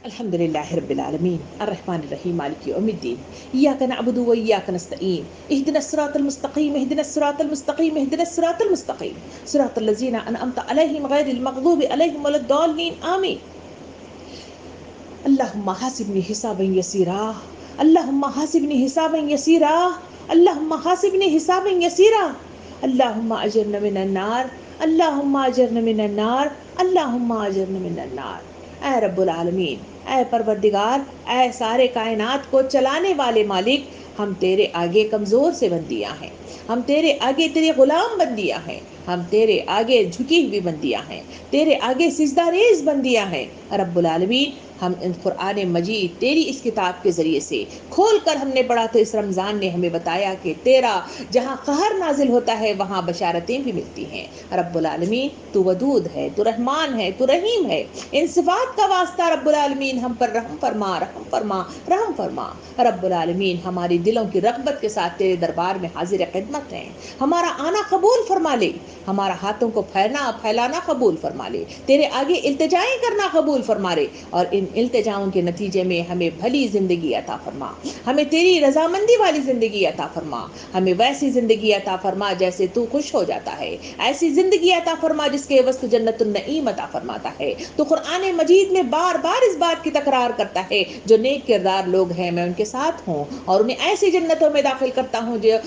الحمد لله رب العالمين الرحمن الرحيم مالك يوم الدين إياك نعبد وإياك نستعين اهدنا الصراط المستقيم اهدنا الصراط المستقيم اهدنا الصراط المستقيم صراط الذين أنعمت عليهم غير المغضوب عليهم ولا الضالين آمين. اللهم حاسبني حسابا يسيرا اللهم حاسبني حسابا يسيرا اللهم حاسبني حسابا يسيرا اللهم أجرنا من النار اللهم أجرنا من النار اللهم أجرنا من النار. اے رب العالمین، اے پروردگار، اے سارے کائنات کو چلانے والے مالک، ہم تیرے آگے کمزور سے بندیاں ہیں، ہم تیرے آگے تیرے غلام بندیاں ہیں، ہم تیرے آگے جھکی ہوئی بندیاں ہیں، تیرے آگے سجدہ ریز بندیاں ہیں رب العالمین. ہم قرآن مجید تیری اس کتاب کے ذریعے سے کھول کر ہم نے پڑھا تو اس رمضان نے ہمیں بتایا کہ تیرا جہاں قہر نازل ہوتا ہے وہاں بشارتیں بھی ملتی ہیں رب العالمین. تو ودود ہے، تو رحمان ہے، تو رحیم ہے. ان صفات کا واسطہ رب العالمین ہم پر رحم فرما، رحم فرما، رحم فرما رب العالمین. ہماری دلوں کی رغبت کے ساتھ تیرے دربار میں حاضر خدمت ہیں، ہمارا آنا قبول فرما لے، ہمارا ہاتھوں کو پھیلانا قبول فرما لے، تیرے آگے التجائیں کرنا قبول فرما لے، اور ان التجاؤں کے نتیجے میں ہمیں بھلی زندگی عطا فرما، ہمیں تیری رضامندی والی زندگی عطا فرما، ہمیں ویسی زندگی عطا فرما جیسے تو خوش ہو جاتا ہے، ایسی زندگی عطا فرما جس کے عوض تو جنت النعیم عطا فرماتا ہے. تو قرآن مجید میں بار بار اس بات کی تکرار کرتا ہے جو نیک کردار لوگ ہیں میں ان کے ساتھ ہوں اور انہیں ایسی جنتوں میں داخل کرتا ہوں جو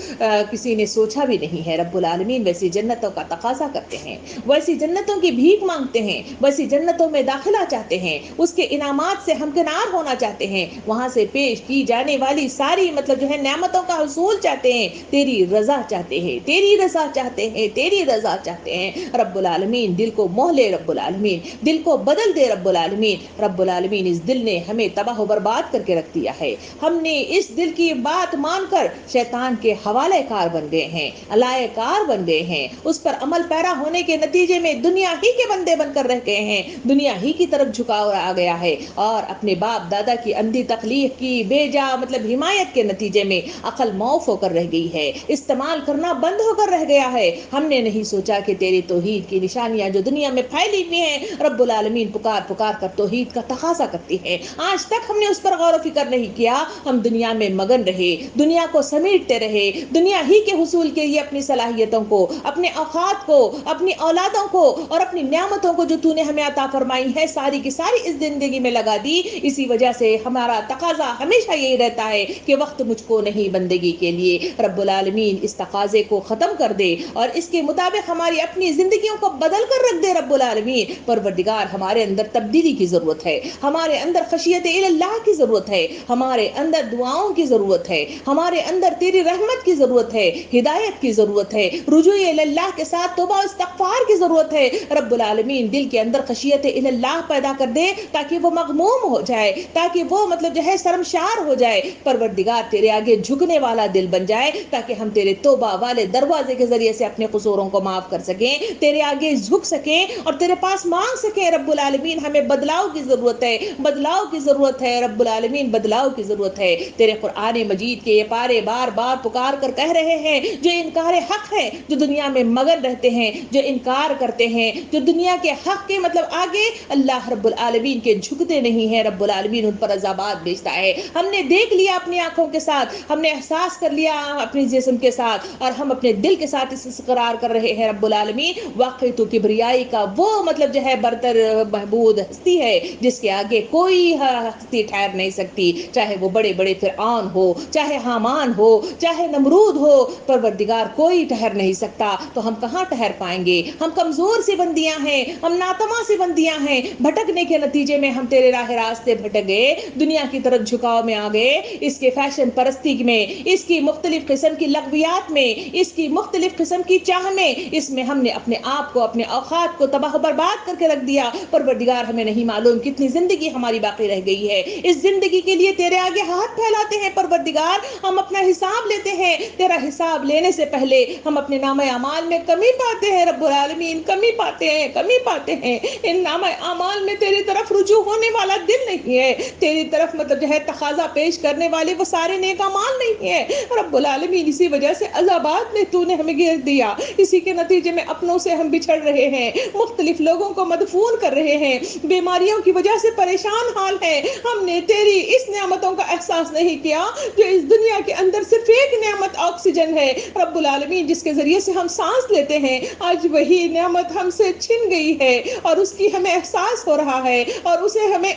کسی نے سوچا بھی نہیں ہے. رب العالمین ویسی جنتوں کا تقاضا کرتے ہیں، ویسی جنتوں کی بھیک مانگتے ہیں، ویسی جنتوں میں داخلہ چاہتے ہیں، اس کے انعامات سے ہمکنار ہونا چاہتے ہیں، وہاں سے پیش کی جانے والی ساری جو ہے نعمتوں کا حصول چاہتے ہیں، تیری رضا چاہتے ہیں، تیری رضا چاہتے ہیں، تیری رضا چاہتے ہیں رب العالمین. دل کو موہ لے رب العالمین، دل کو بدل دے رب العالمین. رب العالمین اس دل نے ہمیں تباہ و برباد کر کے رکھ دیا ہے، ہم نے اس دل کی بات مان کر شیطان کے حوالے کار بن گئے ہیں، علائے کار بن گئے ہیں، اس پر عمل پیرا ہونے کے نتیجے میں دنیا ہی کے بندے بن کر رہ گئے ہیں، دنیا ہی کی طرف جھکاؤ آ گیا ہے، اور اپنے باپ دادا کی اندھی تخلیق کی بے جا حمایت کے نتیجے میں عقل موف ہو کر رہ گئی ہے، استعمال کرنا بند ہو کر رہ گیا ہے. ہم نے نہیں سوچا کہ تیری توحید کی نشانیاں جو دنیا میں پھیلی ہوئی ہیں رب العالمین پکار پکار کر توحید کا تقاضا کرتی ہے، آج تک ہم نے اس پر غور و فکر نہیں کیا. ہم دنیا میں مگن رہے، دنیا کو سمیٹتے رہے، دنیا ہی کے حصول کے لیے اپنی صلاحیتوں کو، اپنے اوقات کو، اپنی اولادوں کو اور اپنی نعمتوں کو جو تو نے ہمیں عطا فرمائی ہے ساری کی ساری اس زندگی میں لگا دی. اسی وجہ سے ہمارا تقاضا ہمیشہ یہی رہتا ہے کہ وقت مجھ کو نہیں بندگی کے لیے. رب العالمین اس تقاضے کو ختم کر دے اور اس کے مطابق ہماری اپنی زندگیوں کو بدل کر رکھ دے رب العالمین. پروردگار ہمارے اندر تبدیلی کی ضرورت ہے، ہمارے اندر خشیت اللہ کی ضرورت ہے، ہمارے اندر دعاؤں کی ضرورت ہے، ہمارے اندر تیری رحمت کی ضرورت ہے، ہدایت کی ضرورت ہے، رجوع اللہ کے ساتھ توبہ و استغفار کی ضرورت ہے. رب العالمین دل کے اندر خشیت اللہ پیدا کر دے تاکہ وہ مغموم ہو جائے، تاکہ وہ جو ہے شرمشار ہو جائے. پروردگار تیرے آگے جھکنے والا دل بن جائے تاکہ ہم تیرے توبہ والے دروازے کے ذریعے سے اپنے قصوروں کو معاف کر سکیں، تیرے آگے جھک سکیں اور تیرے پاس مانگ سکیں. رب العالمین ہمیں بدلاؤ کی ضرورت ہے، بدلاؤ کی ضرورت ہے رب العالمین، بدلاؤ کی ضرورت ہے. تیرے قرآن مجید کے یہ پارے بار بار پکار کر کہہ رہے ہیں جو انکار حق ہے، جو دنیا میں مگن رہتے ہیں، جو انکار کرتے ہیں، جو دنیا کے حق کے آگے اللہ رب العالمین کے جھکتے نہیں ہیں، رب العالمین ان پر عذابات بھیجتا ہے. ہم نے دیکھ لیا اپنی آنکھوں کے ساتھ، ہم نے احساس کر لیا اپنے جسم کے ساتھ، اور ہم اپنے دل کے ساتھ اس اقرار کر رہے ہیں رب العالمین واقعی تو کبریائی کا وہ جو ہے برتر محبود ہستی ہے جس کے آگے کوئی ہستی ٹھہر نہیں سکتی، چاہے وہ بڑے بڑے فرعون ہو، چاہے حامان ہو، چاہے نمرود ہو. پروردگار کوئی ٹھہر نہیں سکتا. تو ہم کہاں ٹھہر پائیں گے؟ ہم کمزور سی بندیاں ہیں، ہم ناتما سی بندیاں ہیں. بھٹکنے کے نتیجے میں ہم تیرے راہ راستے بھٹک گئے، دنیا کی طرف جھکاؤ میں آ گئے، اس کے فیشن پرستی میں، اس کی مختلف قسم کی لغویات میں، اس کی مختلف قسم کی چاہ میں، اس میں ہم نے اپنے آپ کو، اپنے اوقات کو تباہ و برباد کر کے رکھ دیا. پروردگار ہمیں نہیں معلوم کتنی زندگی ہماری باقی رہ گئی ہے. اس زندگی کے لیے تیرے آگے ہاتھ پھیلاتے ہیں پروردگار، ہم اپنا حساب لیتے ہیں. تیرا حساب لینے سے پہلے ہم اپنے نامہ اعمال میں کمی پاتے ہیں رب العالمین، کمی پاتے ہیں، کمی پاتے ہیں. ان نامہ اعمال میں تیری طرف رجوع ہونے والا دل نہیں ہے، تیری طرف مطلب جو ہے تقاضا پیش کرنے والے وہ سارے نیک اعمال نہیں ہیں رب العالمین. اسی وجہ سے عذابات میں تو نے ہمیں گھیر دیا، اسی کے نتیجے میں اپنوں سے ہم بچھڑ رہے ہیں، مختلف لوگوں کو مدفون کر رہے ہیں، بیماریوں کی وجہ سے پریشان حال ہیں. ہم نے تیری اس نعمتوں کا احساس نہیں کیا جو اس دنیا کے اندر صرف ایک نعمت آکسیجن ہے رب العالمین، جس کے ذریعے سے ہم سانس لیتے ہیں. آج وہی نعمت ہم سے چھن گئی ہے اور اس کی ہمیں احساس ہو رہا ہے اور اسے ہمیں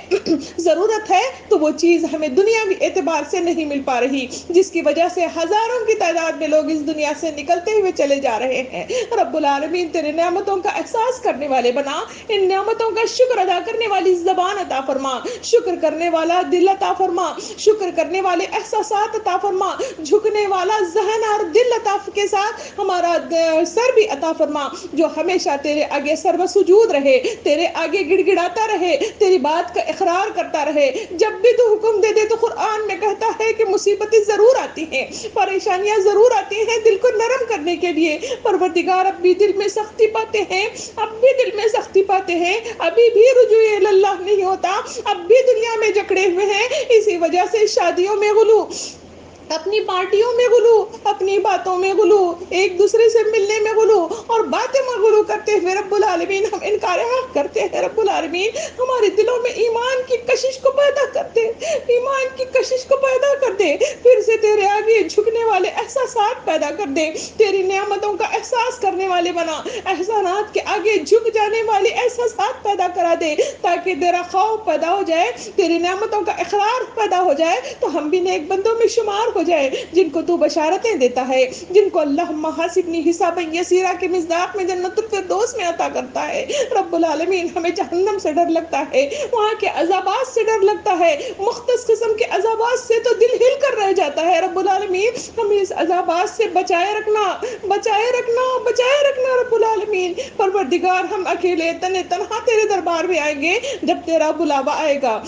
ضرورت ہے، تو وہ چیز ہمیں دنیاوی اعتبار سے نہیں مل پا رہی، جس کی وجہ سے ہزاروں کی تعداد میں لوگ اس دنیا سے نکلتے ہوئے چلے جا رہے ہیں. رب العالمین تیرے نعمتوں کا احساس کرنے والے بنا، ان نعمتوں کا شکر ادا کرنے والی زبان عطا فرما، شکر کرنے والا دل عطا فرما، شکر کرنے والے احساسات عطا فرما، جھکنے والا ذہن اور دل عطا کے ساتھ ہمارا سر بھی عطا فرما، جو ہمیشہ تیرے آگے سر و سجود رہے، تیرے آگے گڑ گڑاتا رہے، تیری بات کا اقرار کرتا رہے. جب بھی تو حکم دے دے تو قرآن میں کہتا ہے کہ مصیبتیں ضرور آتی ہیں، پریشانیاں ضرور آتی ہیں دل کو نرم کرنے کے لیے. پروردگار اب بھی دل میں سختی پاتے ہیں، اب بھی دل میں سختی پاتے ہیں، ابھی بھی رجوع اللہ نہیں ہوتا، اب بھی دنیا میں جکڑے ہوئے ہیں. اسی وجہ سے شادیوں میں غلو، اپنی پارٹیوں میں غلو، اپنی باتوں میں غلو، ایک دوسرے سے ملنے میں غلو اور باتیں میں غلو کرتے ہوئے رب العالمین ہم انکار حق کرتے ہیں. رب العالمین ہمارے دلوں میں ایمان کی کشش کو پیدا کر دے، ایمان کی کشش کو پیدا کر دے، پھر سے تیرے آگے جھکنے والے احساسات پیدا کر دے، تیری نعمتوں کا احساس کرنے والے بنا، احسانات کے آگے جھک جانے والے احساسات پیدا کرا دے، تاکہ تیرا خوف پیدا ہو جائے، تیری نعمتوں کا اقرار پیدا ہو جائے، تو ہم بھی نیک بندوں میں شمار ہو جائے جن کو تو بشارتیں دیتا ہے، جن کو اللہم حاسبنی حسابا یسیرا کے مصداق میں جنت الفردوس میں عطا کرتا ہے. رب العالمین ہمیں جہنم سے ڈر لگتا ہے، وہاں کے عذابات سے ڈر لگتا ہے، مختص قسم کے عذابات سے تو دل ہل کر رہ جاتا ہے. رب العالمین ہمیں اس عذابات سے بچائے رکھنا، بچائے رکھنا، بچائے رکھنا رب العالمین. پروردگار ہم اکیلے تنہا تیرے دربار میں آئیں گے جب تیرا بلاوا آئے گا.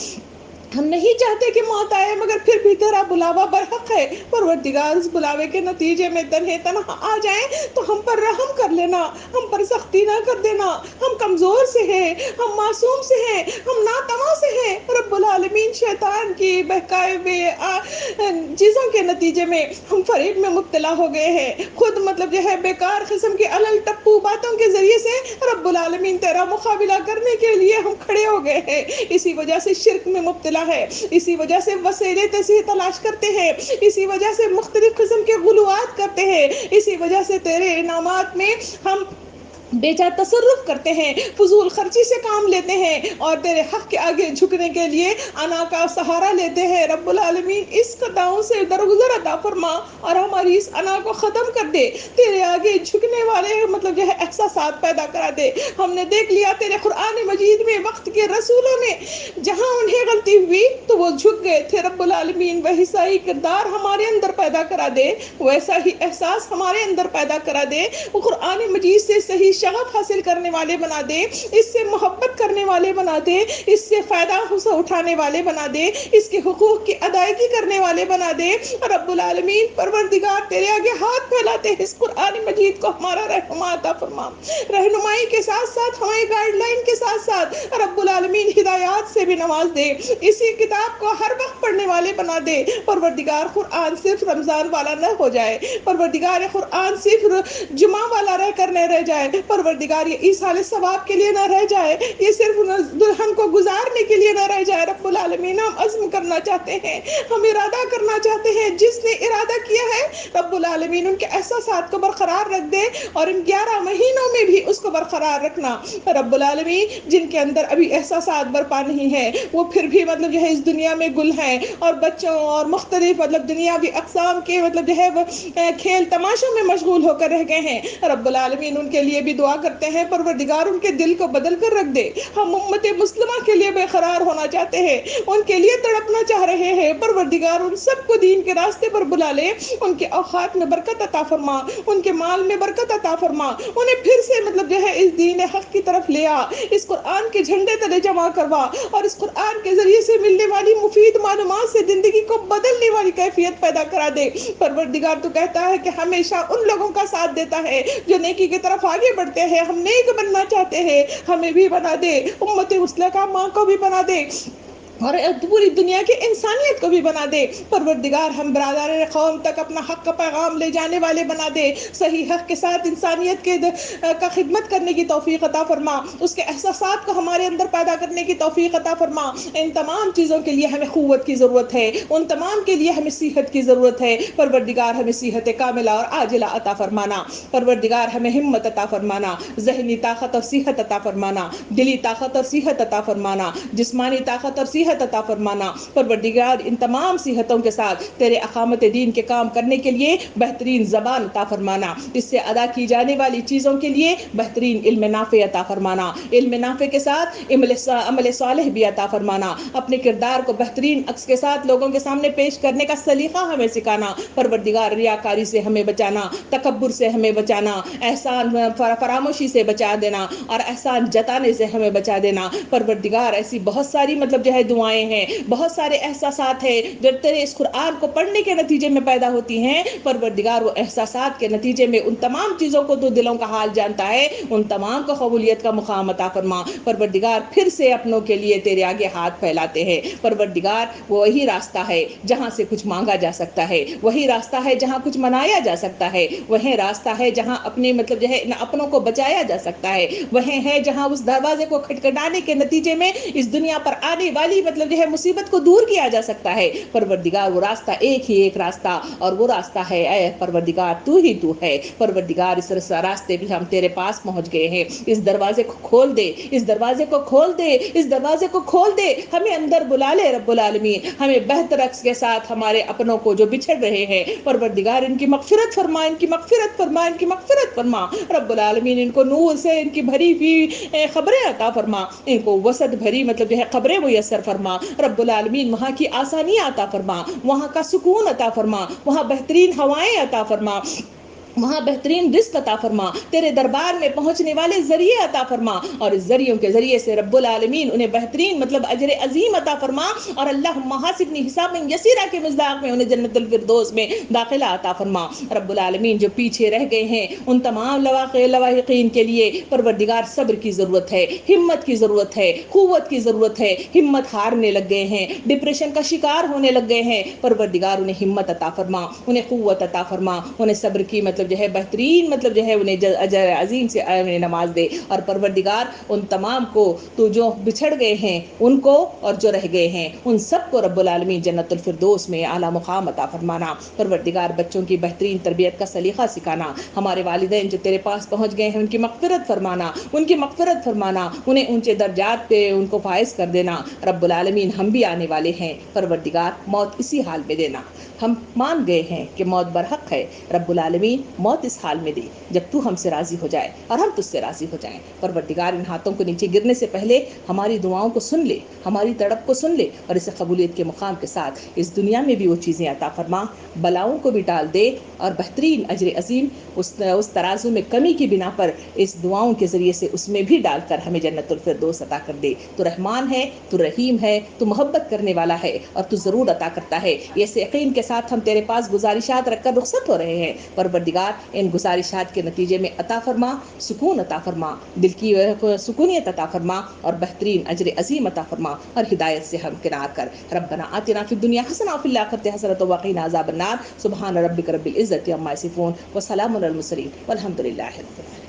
ہم نہیں چاہتے کہ موت آئے، مگر پھر بھی تیرا بلاوا برحق ہے. پروردگار اس بلاوے کے نتیجے میں تنہا آ جائیں تو ہم پر رحم کر لینا، ہم پر سختی نہ کر دینا. ہم کمزور سے ہیں، ہم معصوم سے ہیں، ہم ناتواں سے ہیں رب العالمین. شیطان کی بہکائے ہوئے چیزوں کے نتیجے میں ہم فریب میں مبتلا ہو گئے ہیں، خود مطلب جو ہے بیکار قسم کی الل ٹپو باتوں کے ذریعے سے رب العالمین تیرا مقابلہ کرنے کے لیے ہم کھڑے ہو گئے ہیں. اسی وجہ سے شرک میں مبتلا ہے، اسی وجہ سے وسیلے تصحیح تلاش کرتے ہیں، اسی وجہ سے مختلف قسم کے غلوات کرتے ہیں، اسی وجہ سے تیرے انعامات میں ہم بیجا تصرف کرتے ہیں، فضول خرچی سے کام لیتے ہیں اور تیرے حق کے آگے جھکنے کے لیے انا کا سہارا لیتے ہیں. رب العالمین اس قطاؤں سے درگزر عطا فرما اور ہماری اس انا کو ختم کر دے، تیرے آگے جھکنے والے مطلب جو ہے احساسات پیدا کرا دے. ہم نے دیکھ لیا تیرے قرآن مجید میں وقت کے رسولوں نے جہاں انہیں غلطی ہوئی تو وہ جھک گئے تھے. رب العالمین ویسا ہی کردار ہمارے اندر پیدا کرا دے، ویسا ہی احساس ہمارے اندر پیدا کرا دے، وہ قرآن مجید سے صحیح شغف حاصل کرنے والے بنا دے، اس سے محبت کرنے والے بنا دے، اس سے فائدہ اٹھانے والے بنا دے، اس کے حقوق کی ادائیگی کرنے والے بنا دے. رب العالمین پروردگار تیرے آگے ہاتھ پھیلاتے ہیں، اس قرآن مجید کو ہمارا رہنما عطا فرما، رہنمائی کے ساتھ ساتھ ہماری گائیڈ لائن کے ساتھ ساتھ رب العالمین ہدایات سے بھی نواز دے، اسی کتاب کو ہر وقت پڑھنے والے بنا دے. پروردگار قرآن صرف رمضان والا نہ ہو جائے، پروردگار قرآن صرف جمعہ والا رہ کر نہ رہ جائے، پروردگار یہ ایصال ثواب کے لیے نہ رہ جائے، یہ صرف دلہن کو گزارنے کے لیے نہ رہ جائے. رب العالمین ہم عزم کرنا چاہتے ہیں، ہم ارادہ کرنا چاہتے ہیں، جس نے ارادہ کیا ہے رب العالمین ان کے احساسات کو برقرار رکھ دے اور ان 11 مہینوں میں بھی اس کو برقرار رکھنا. رب العالمین جن کے اندر ابھی احساسات برپا نہیں ہے وہ پھر بھی مطلب جو ہے اس دنیا میں گل ہیں اور بچوں اور مختلف مطلب دنیاوی اقسام کے مطلب جو ہے وہ کھیل تماشوں میں مشغول ہو کر رہ گئے ہیں. رب العالمین ان کے لیے بھی دعا کرتے ہیں پروردگار ان کے دل کو بدل کر رکھ دے. ہم امت مسلمہ کے لیے بے قرار ہونا چاہتے ہیں, ان کے لیے تڑپنا چاہ رہے ہیں. پروردگار ان سب کو دین کے راستے پر بلا لے, ان کے اوقات میں برکت عطا فرما, ان کے مال میں برکت عطا فرما, انہیں پھر سے مطلب جو ہے اس دین حق کی طرف لے آ, اس قرآن کے جھنڈے تلے جمع کروا, اور اس قرآن کے ذریعے سے ملنے والی مفید معلومات سے زندگی کو بدلنے والی کیفیت پیدا کرا دے. پروردگار تو کہتا ہے کہ ہمیشہ ان لوگوں کا ساتھ دیتا ہے جو نیکی کی طرف آگے بڑھتے ہیں. ہم نیک بننا چاہتے ہیں, ہمیں بھی بنا دے, امت مسلمہ ماں کو بھی بنا دے, اور پوری دنیا کی انسانیت کو بھی بنا دے. پروردگار ہم برادران قوم تک اپنا حق کا پیغام لے جانے والے بنا دے, صحیح حق کے ساتھ انسانیت کے کا خدمت کرنے کی توفیق عطا فرما, اس کے احساسات کو ہمارے اندر پیدا کرنے کی توفیق عطا فرما. ان تمام چیزوں کے لیے ہمیں قوت کی ضرورت ہے, ان تمام کے لیے ہمیں صحت کی ضرورت ہے. پروردگار ہمیں صحت کاملہ اور عاجلہ عطا فرمانا. پروردگار ہمیں ہمت عطا فرمانا, ذہنی طاقت اور صحت عطا فرمانا, دلی طاقت اور صحت عطا فرمانا, جسمانی طاقت اور صحت عطا فرمانا. پروردگار ان تمام صحتوں کے ساتھ تیرے اقامت دین کے کام کرنے کے لیے بہترین زبان عطا فرمانا, اس سے ادا کی جانے والی چیزوں کے لیے بہترین علم نافع عطا فرمانا, علم نافع کے ساتھ عمل صالح بھی عطا فرمانا. اپنے کردار کو بہترین عکس کے ساتھ لوگوں کے سامنے پیش کرنے کا سلیقہ ہمیں سکھانا. پروردگار ریاکاری سے ہمیں بچانا, تکبر سے ہمیں بچانا, احسان فراموشی سے بچا دینا, اور احسان جتانے سے ہمیں بچا دینا. پروردگار ایسی بہت ساری مطلب جو ہے دعائیں ہیں, بہت سارے احساسات ہیں جو تیرے اس قرآن کو پڑھنے کے نتیجے میں پیدا ہوتی ہیں. پروردگار وہ احساسات کے نتیجے میں ان تمام چیزوں کو تو دلوں کا حال جانتا ہے, ان تمام کو قبولیت کا مقام عطا فرما. پروردگار پھر سے اپنوں کے لیے تیرے آگے ہاتھ پھیلاتے ہیں. پروردگار وہی راستہ ہے جہاں سے کچھ مانگا جا سکتا ہے, وہی راستہ ہے جہاں کچھ منایا جا سکتا ہے, وہی راستہ ہے جہاں اپنے مطلب جو ہے ان اپنوں کو بچایا جا سکتا ہے, وہی ہے جہاں اس دروازے کو کھٹکھٹانے کے نتیجے میں اس دنیا پر آنے والی مطلب جو ہے مصیبت کو دور کیا جا سکتا ہے. پروردگار وہ راستہ ایک ہی ایک راستہ, اور وہ راستہ ہے اے پروردگار تو ہی تو ہے. پروردگار اس راستے پہ ہم تیرے پاس پہنچ گئے ہیں, اس دروازے کو کھول دے, اس دروازے کو کھول دے, اس دروازے کو کھول دے, ہمیں اندر بلا لے رب العالمین. ہمیں بہتر عکس کے ساتھ ہمارے اپنوں کو جو بچھڑ رہے ہیں پروردگار ان کی مغفرت فرما, ان کی مغفرت فرما, ان کی مغفرت فرما. رب العالمین ان کو نور سے ان کی بھری ہوئی خبریں عطا فرما, ان کو وسعت بھری مطلب جو ہے خبریں میسر فرما. رب العالمین وہاں کی آسانیاں عطا فرما, وہاں کا سکون عطا فرما, وہاں بہترین ہوائیں عطا فرما, وہاں بہترین رزق عطا فرما. تیرے دربار میں پہنچنے والے ذریعے عطا فرما, اور اس ذریعوں کے ذریعے سے رب العالمین انہیں بہترین مطلب اجر عظیم عطا فرما. اور اللہم حاسبنی حسابا یسیرا کے مصداق میں انہیں جنت الفردوس میں داخلہ عطا فرما. رب العالمین جو پیچھے رہ گئے ہیں ان تمام لواحقین کے لیے پروردگار صبر کی ضرورت ہے, ہمت کی ضرورت ہے, قوت کی ضرورت ہے. ہمت ہارنے لگ گئے ہیں, ڈپریشن کا شکار ہونے لگ گئے ہیں, پروردگار انہیں ہمت عطا فرما, انہیں قوت عطا فرما, انہیں صبر کی مطلب جو ہے بہترین مطلب جو ہے انہیں اجر عظیم سے انہیں نواز دے. اور پروردگار ان تمام کو تو جو بچھڑ گئے ہیں ان کو, اور جو رہ گئے ہیں ان سب کو رب العالمین جنت الفردوس میں اعلیٰ مقام عطا فرمانا. پروردگار بچوں کی بہترین تربیت کا سلیقہ سکھانا. ہمارے والدین جو تیرے پاس پہنچ گئے ہیں ان کی مغفرت فرمانا, ان کی مغفرت فرمانا, انہیں اونچے درجات پہ ان کو فائز کر دینا. رب العالمین ہم بھی آنے والے ہیں, پروردگار موت اسی حال میں دینا. ہم مان گئے ہیں کہ موت برحق ہے, رب العالمین موت اس حال میں دے جب تو ہم سے راضی ہو جائے اور ہم تجھ سے راضی ہو جائیں. پروردگار ان ہاتھوں کو نیچے گرنے سے پہلے ہماری دعاؤں کو سن لے, ہماری تڑپ کو سن لے, اور اسے قبولیت کے مقام کے ساتھ اس دنیا میں بھی وہ چیزیں عطا فرما, بلاؤں کو بھی ٹال دے, اور بہترین اجر عظیم اس ترازو میں کمی کی بنا پر اس دعاؤں کے ذریعے سے اس میں بھی ڈال کر ہمیں جنت الفردوس عطا کر دے. تو رحمان ہے, تو رحیم ہے, تو محبت کرنے والا ہے, اور تو ضرور عطا کرتا ہے. یہ یقین کے ساتھ ہم تیرے پاس گزارشات رکھ کر رخصت ہو رہے ہیں. پروردگار ان گزارشات کے نتیجے میں عطا فرما, سکون عطا فرما, دل کی سکونیت عطا فرما, اور بہترین اجر عظیم عطا فرما, اور ہدایت سے ہم کنار کر. ربنا آتنا فی الدنیا حسنہ وفی الآخرۃ حسنۃ وقنا عذاب النار. سبحان ربک رب العزۃ عما یصفون وسلام علی المرسلین والحمد للہ رب العالمین.